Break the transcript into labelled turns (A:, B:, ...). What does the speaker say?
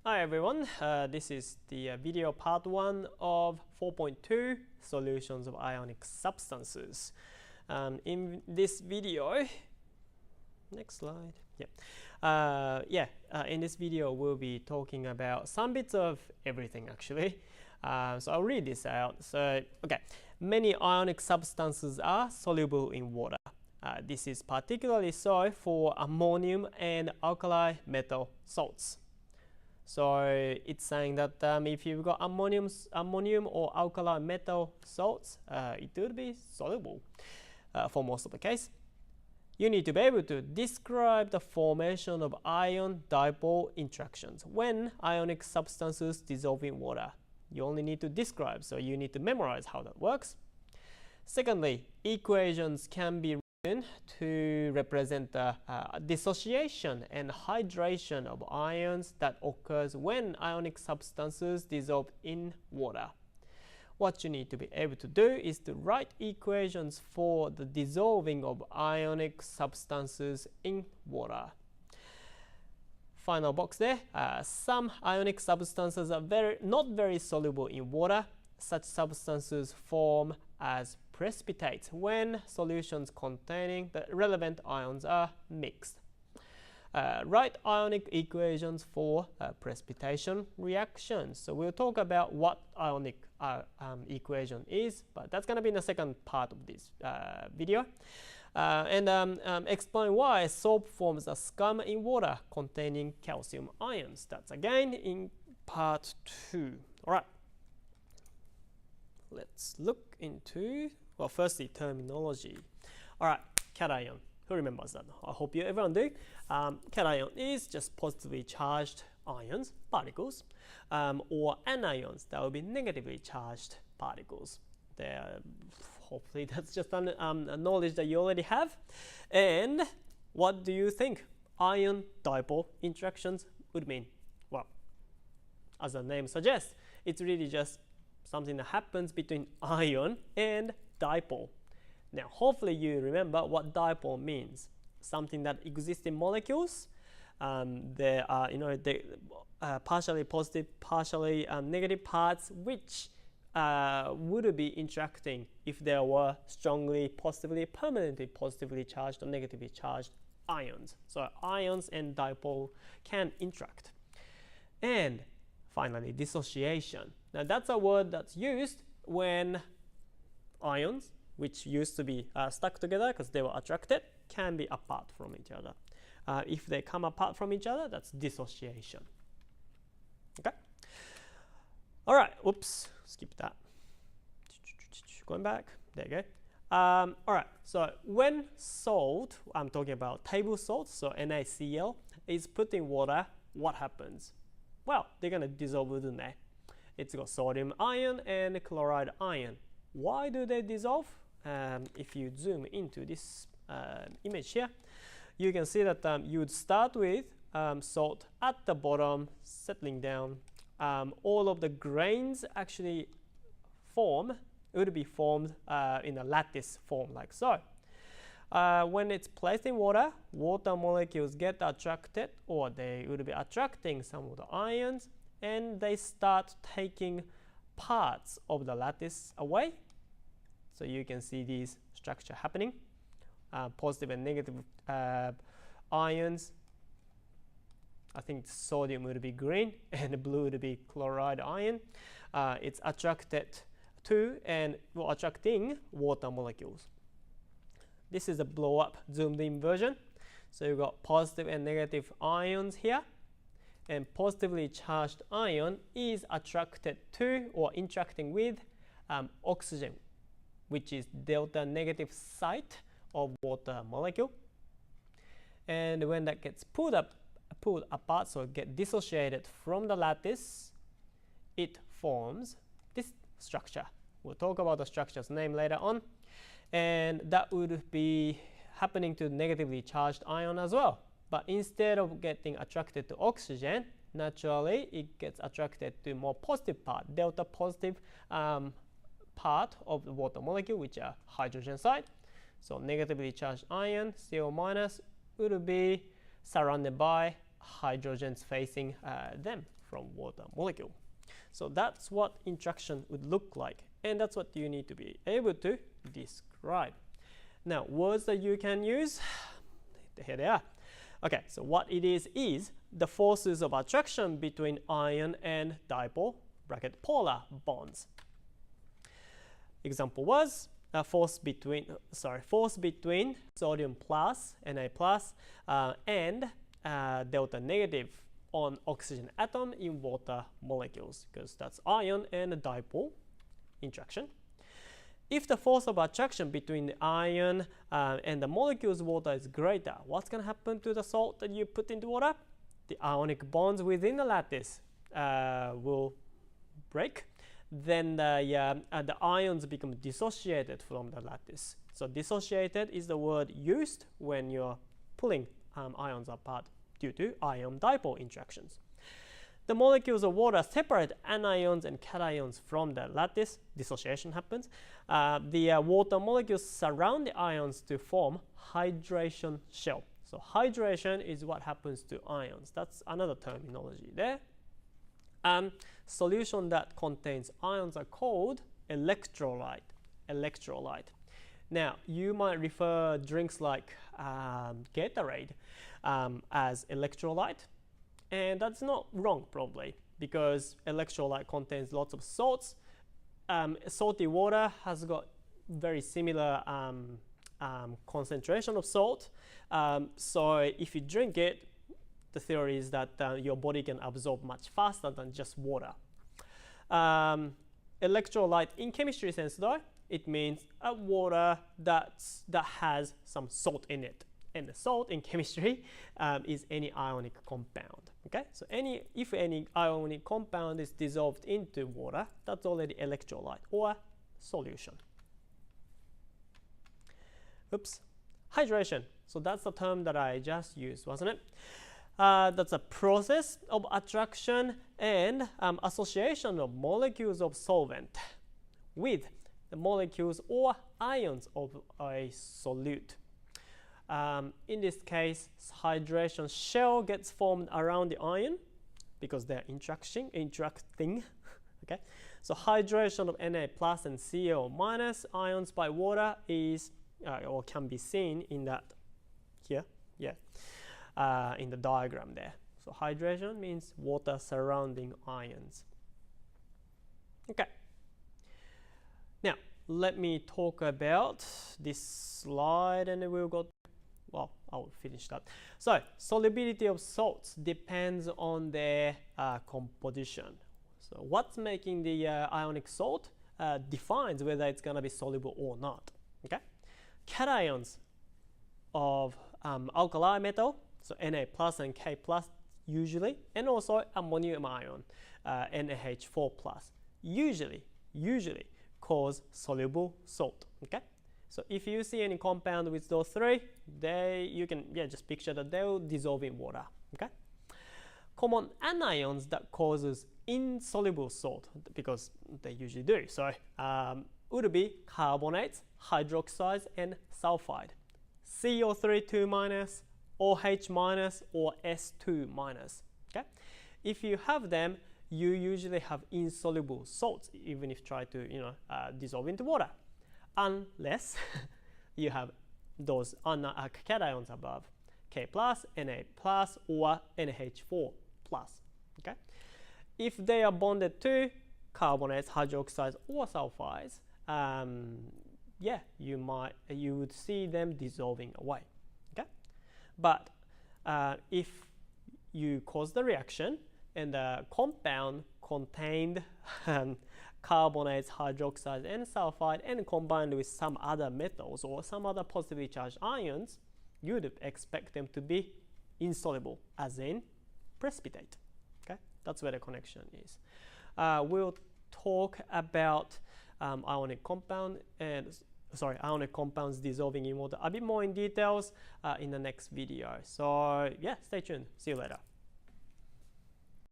A: Hi everyone, this is the video part 1 of 4.2 Solutions of Ionic Substances. In this video, next slide. In this video we'll be talking about some bits of everything actually. So I'll read this out. So, many ionic substances are soluble in water. This is particularly so for ammonium and alkali metal salts. So it's saying that if you've got ammonium or alkali metal salts, it would be soluble for most of the case. You need to be able to describe the formation of ion-dipole interactions when ionic substances dissolve in water. You only need to describe, so you need to memorize how that works. Secondly, equations can be to represent the dissociation and hydration of ions that occurs when ionic substances dissolve in water. What you need to be able to do is to write equations for the dissolving of ionic substances in water. Final box there. Some ionic substances are not very soluble in water. Such substances form as precipitates when solutions containing the relevant ions are mixed. Write ionic equations for precipitation reactions. So we'll talk about what ionic equation is, but that's going to be in the second part of this video. Explain why soap forms a scum in water containing calcium ions. That's again in part 2. Alright. Let's look into, well, firstly, terminology. Alright, cation. Who remembers that? I hope everyone do. Cation is just positively charged ions, particles, or anions, that will be negatively charged particles. Hopefully that's just a knowledge that you already have. And what do you think ion-dipole interactions would mean? Well, as the name suggests, it's really just something that happens between ion and dipole. Now, hopefully you remember what dipole means. Something that exists in molecules. There are, partially positive, partially negative parts, which would be interacting if there were strongly positively, permanently positively charged or negatively charged ions. So ions and dipole can interact. And finally, dissociation. Now that's a word that's used when ions, which used to be stuck together because they were attracted, can be apart from each other. If they come apart from each other, that's dissociation. Okay? All right, oops, skip that. Going back, there you go. All right, so when salt, I'm talking about table salt, so NaCl, is put in water, what happens? Well, they're going to dissolve within there. It's got sodium ion and chloride ion. Why do they dissolve? If you zoom into this image here, you can see that you would start with salt at the bottom, settling down. All of the grains actually would be formed in a lattice form like so. When it's placed in water, water molecules get attracted, or they would be attracting some of the ions, and they start taking parts of the lattice away. So you can see this structure happening. Positive and negative ions. I think sodium would be green and blue would be chloride ion. It's attracted to and attracting water molecules. This is a blow up zoomed in version. So you've got positive and negative ions here. And positively charged ion is attracted to or interacting with oxygen, which is delta negative site of water molecule. And when that gets pulled apart, so it gets dissociated from the lattice, it forms this structure. We'll talk about the structure's name later on. And that would be happening to negatively charged ion as well. But instead of getting attracted to oxygen, naturally it gets attracted to more positive part, delta positive part of the water molecule, which are hydrogen side. So negatively charged ion, CO- would be surrounded by hydrogens facing them from water molecule. So that's what interaction would look like, and that's what you need to be able to describe. Now, words that you can use, here they are. Okay, so what it is the forces of attraction between ion and dipole bracket polar bonds. Example was force between sodium plus Na plus and delta negative on oxygen atom in water molecules, because that's ion and dipole interaction. If the force of attraction between the ion and the molecule's water is greater, what's going to happen to the salt that you put into water? The ionic bonds within the lattice will break. Then the ions become dissociated from the lattice. So dissociated is the word used when you're pulling ions apart due to ion-dipole interactions. The molecules of water separate anions and cations from the lattice. Dissociation happens. The water molecules surround the ions to form hydration shell. So hydration is what happens to ions. That's another terminology there. Solution that contains ions are called electrolyte. Now, you might refer drinks like Gatorade as electrolyte, and that's not wrong probably, because electrolyte contains lots of salts. Salty water has got very similar concentration of salt, so if you drink it, the theory is that your body can absorb much faster than just water. Electrolyte in chemistry sense though, it means a water that has some salt in it. And the salt in chemistry is any ionic compound. Okay, so if any ionic compound is dissolved into water, that's already electrolyte or solution. Oops, hydration. So that's the term that I just used, wasn't it? That's a process of attraction and association of molecules of solvent with the molecules or ions of a solute. In this case, hydration shell gets formed around the ion because they're interacting. Okay, so hydration of Na plus and Cl minus ions by water is or can be seen in that here, in the diagram there. So hydration means water surrounding ions. Okay. Now let me talk about this slide, and we'll go. Well, I'll finish that. So solubility of salts depends on their composition. So what's making the ionic salt defines whether it's going to be soluble or not. Okay, cations of alkali metal, so Na plus and K plus usually, and also ammonium ion, NaH4 plus, usually cause soluble salt. Okay, so if you see any compound with those three, you can just picture that they will dissolve in water. Okay, common anions that causes insoluble salt, because they usually do so, would be carbonates, hydroxides, and sulfide. CO3 2 minus, OH minus, or S2 minus. Okay, if you have them, you usually have insoluble salts, even if try to dissolve into water, unless you have those cations above, K plus, Na plus, or NaH4 plus. Okay, if they are bonded to carbonates, hydroxides, or sulfides, you would see them dissolving away. Okay, but if you cause the reaction and the compound contained carbonates, hydroxides, and sulfide, and combined with some other metals or some other positively charged ions, you would expect them to be insoluble, as in precipitate. Okay, that's where the connection is. We'll talk about ionic compounds dissolving in water a bit more in details in the next video. So yeah, stay tuned. See you later.